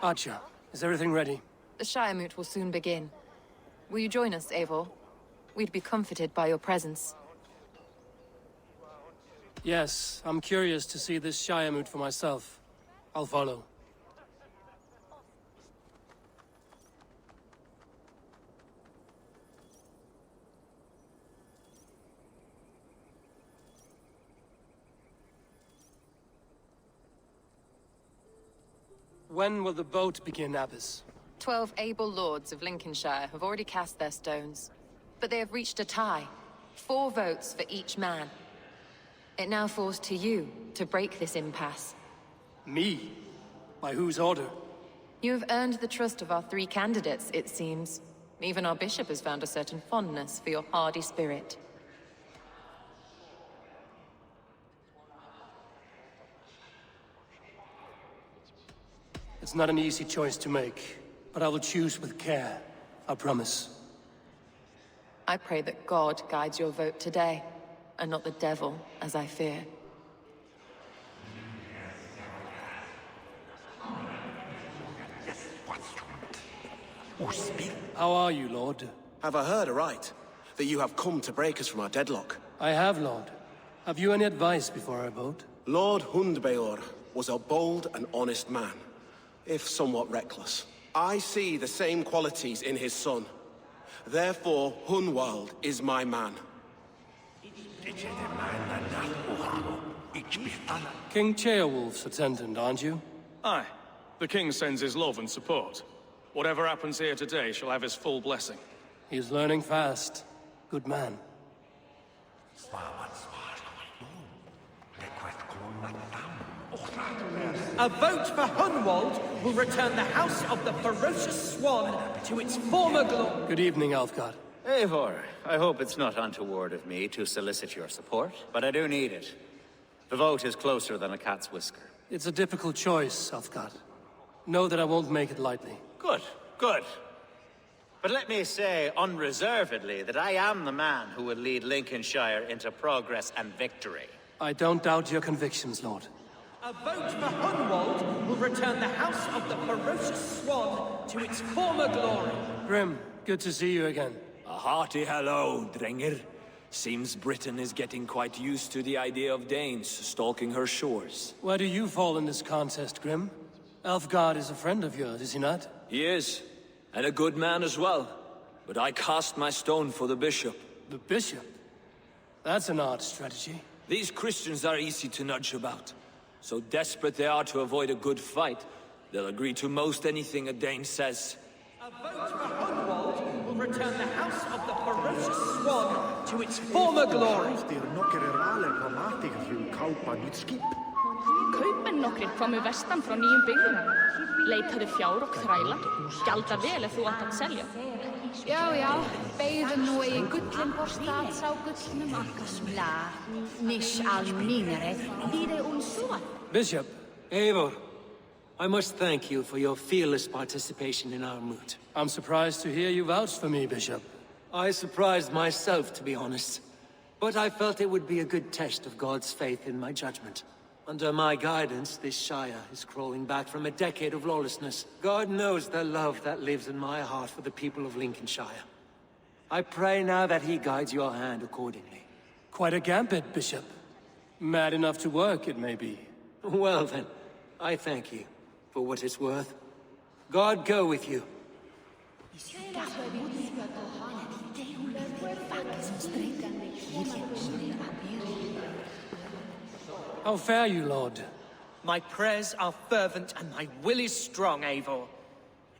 Archer, is everything ready? The Shire Moot will soon begin. Will you join us, Eivor? We'd be comforted by your presence. Yes, I'm curious to see this Shire Moot for myself. I'll follow. When will the boat begin, Abbess? 12 able lords of Lincolnshire have already cast their stones. But they have reached a tie. 4 votes for each man. It now falls to you to break this impasse. Me? By whose order? You have earned the trust of our 3 candidates, it seems. Even our bishop has found a certain fondness for your hardy spirit. It's not an easy choice to make, but I will choose with care. I promise. I pray that God guides your vote today, and not the devil, as I fear. How are you, Lord? Have I heard aright? That you have come to break us from our deadlock? I have, Lord. Have you any advice before I vote? Lord Hundbeor was a bold and honest man, if somewhat reckless. I see the same qualities in his son. Therefore, Hunwald is my man. King Ceolwulf's attendant, aren't you? Aye. The king sends his love and support. Whatever happens here today shall have his full blessing. He's learning fast. Good man. A vote for Hunwald will return the House of the Ferocious Swan to its former glory. Good evening, Alfgard. Eivor, I hope it's not untoward of me to solicit your support, but I do need it. The vote is closer than a cat's whisker. It's a difficult choice, Alfgard. Know that I won't make it lightly. Good, good. But let me say unreservedly that I am the man who will lead Lincolnshire into progress and victory. I don't doubt your convictions, Lord. A vote for Hunwald will return the House of the Ferocious Swan to its former glory. Grim, good to see you again. A hearty hello, Drenger. Seems Britain is getting quite used to the idea of Danes stalking her shores. Where do you fall in this contest, Grim? Alfgard is a friend of yours, is he not? He is, and a good man as well. But I cast my stone for the bishop. The bishop? That's an odd strategy. These Christians are easy to nudge about. So desperate they are to avoid a good fight, they'll agree to most anything a Dane says. A vote for Hunwald will return the House of the Ferocious Swan to its former glory. Kaupmenn nokkrir komu vestan frá nýjum byggðum. Leitaðu fjár og þræla. Gjalda vel ef þú átt að selja. Já, já, beigðu nú í gullin postad sá gullnum akkasmla. Nish al minare, lide unsuat. Bishop, Eivor, I must thank you for your fearless participation in our moot. I'm surprised to hear you vouch for me, Bishop. I surprised myself, to be honest. But I felt it would be a good test of God's faith in my judgment. Under my guidance, this Shire is crawling back from a decade of lawlessness. God knows the love that lives in my heart for the people of Lincolnshire. I pray now that he guides your hand accordingly. Quite a gambit, Bishop. Mad enough to work, it may be. Well then, I thank you for what it's worth. God go with you. How fare you, Lord? My prayers are fervent and my will is strong, Eivor.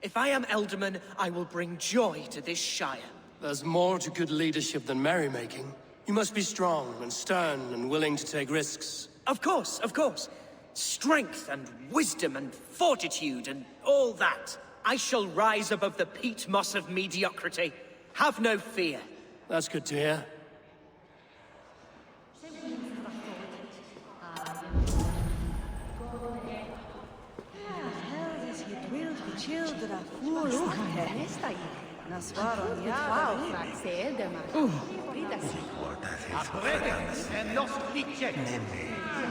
If I am Ealdorman, I will bring joy to this Shire. There's more to good leadership than merrymaking. You must be strong and stern and willing to take risks. Of course, of course. Strength and wisdom and fortitude and all that. I shall rise above the peat moss of mediocrity. Have no fear. That's good to hear.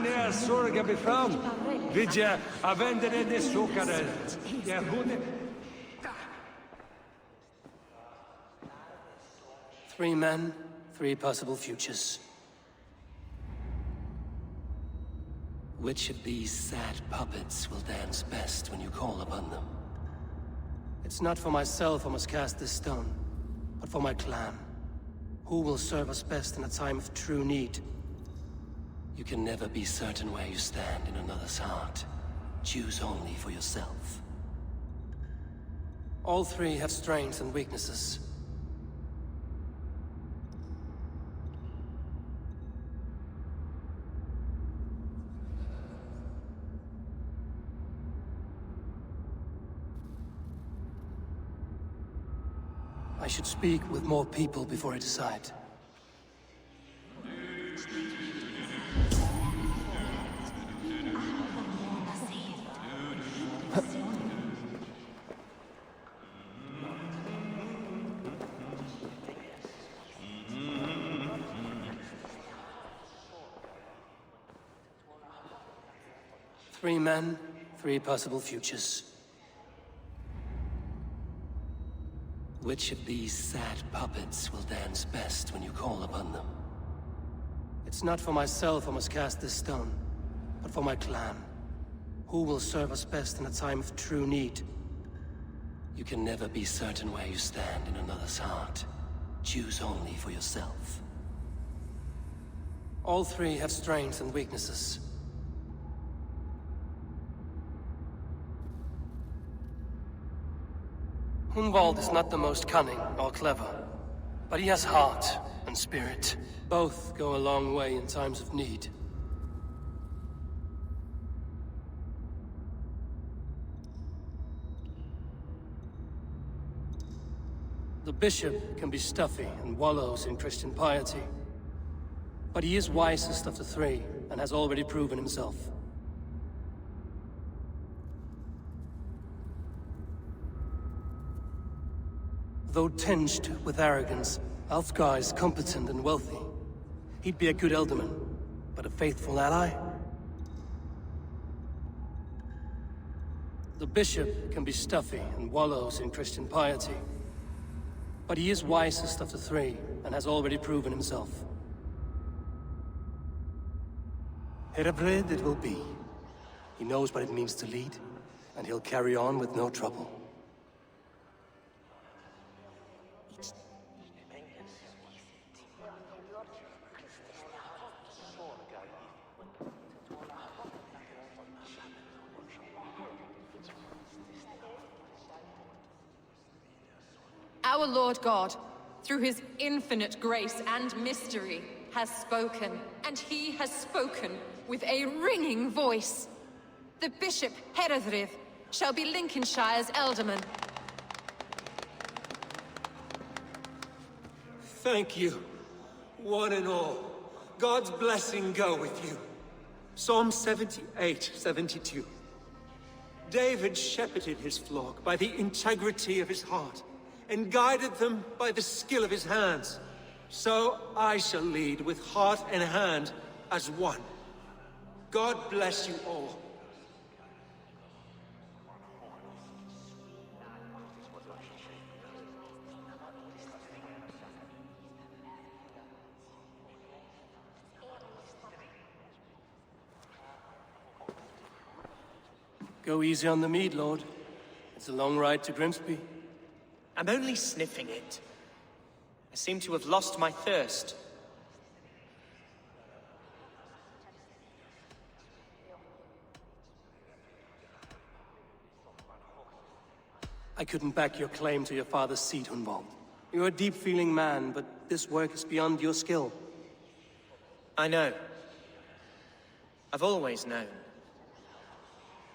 Ne sorga befram. Vidja, avendere de sokare. Ja, hune. 3 men, 3 possible futures. Which of these sad puppets will dance best when you call upon them? It's not for myself I must cast this stone, but for my clan. Who will serve us best in a time of true need? You can never be certain where you stand in another's heart. Choose only for yourself. All 3 have strengths and weaknesses. I should speak with more people before I decide. Three men, 3 possible futures. Which of these sad puppets will dance best when you call upon them? It's not for myself I must cast this stone, but for my clan. Who will serve us best in a time of true need? You can never be certain where you stand in another's heart. Choose only for yourself. All 3 have strengths and weaknesses. Hunwald is not the most cunning or clever, but he has heart and spirit. Both go a long way in times of need. The bishop can be stuffy and wallows in Christian piety, but he is wisest of the 3 and has already proven himself. Though tinged with arrogance, Alfgar is competent and wealthy. He'd be a good Ealdorman, but a faithful ally? The bishop can be stuffy and wallows in Christian piety, but he is wisest of the 3 and has already proven himself. Herabred it will be. He knows what it means to lead, and he'll carry on with no trouble. Our Lord God, through his infinite grace and mystery, has spoken, and he has spoken with a ringing voice. The Bishop Heredhriv shall be Lincolnshire's Ealdorman. Thank you, one and all. God's blessing go with you. Psalm 78, 72. David shepherded his flock by the integrity of his heart, and guided them by the skill of his hands. So I shall lead with heart and hand as one. God bless you all. Go easy on the mead, Lord. It's a long ride to Grimsby. I'm only sniffing it. I seem to have lost my thirst. I couldn't back your claim to your father's seat, Hunwald. You're a deep-feeling man, but this work is beyond your skill. I know. I've always known.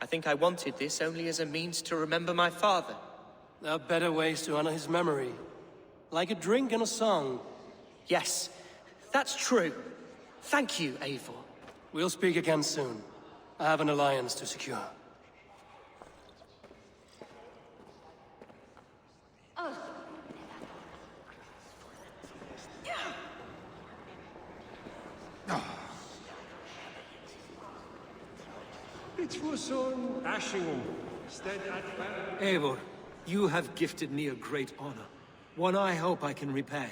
I think I wanted this only as a means to remember my father. There are better ways to honor his memory. Like a drink and a song. Yes, that's true. Thank you, Eivor. We'll speak again soon. I have an alliance to secure. Eivor, you have gifted me a great honor. One I hope I can repay.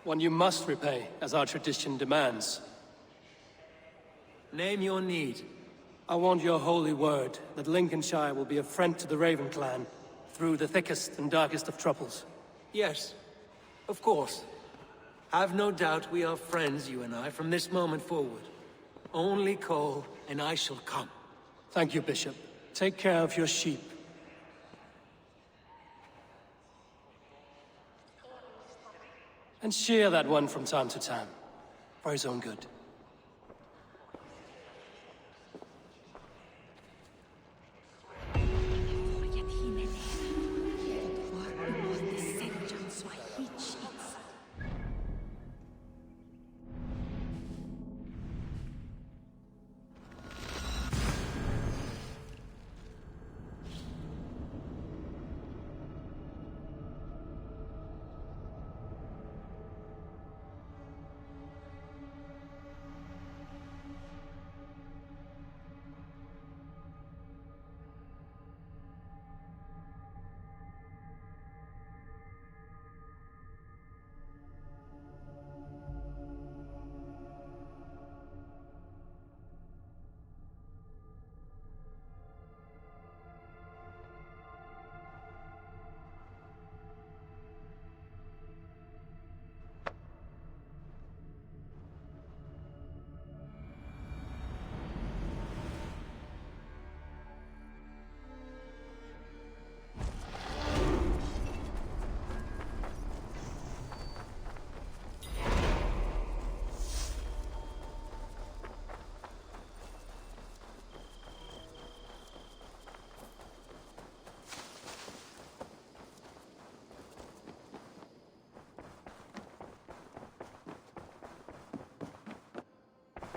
One you must repay, as our tradition demands. Name your need. I want your holy word that Lincolnshire will be a friend to the Raven clan through the thickest and darkest of troubles. Yes, of course. Have no doubt we are friends, you and I, from this moment forward. Only call, and I shall come. Thank you, Bishop. Take care of your sheep. And shear that one from time to time, for his own good.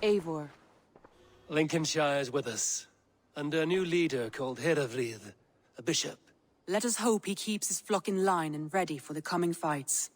Eivor. Lincolnshire is with us, under a new leader called Herefrith, a bishop. Let us hope he keeps his flock in line and ready for the coming fights.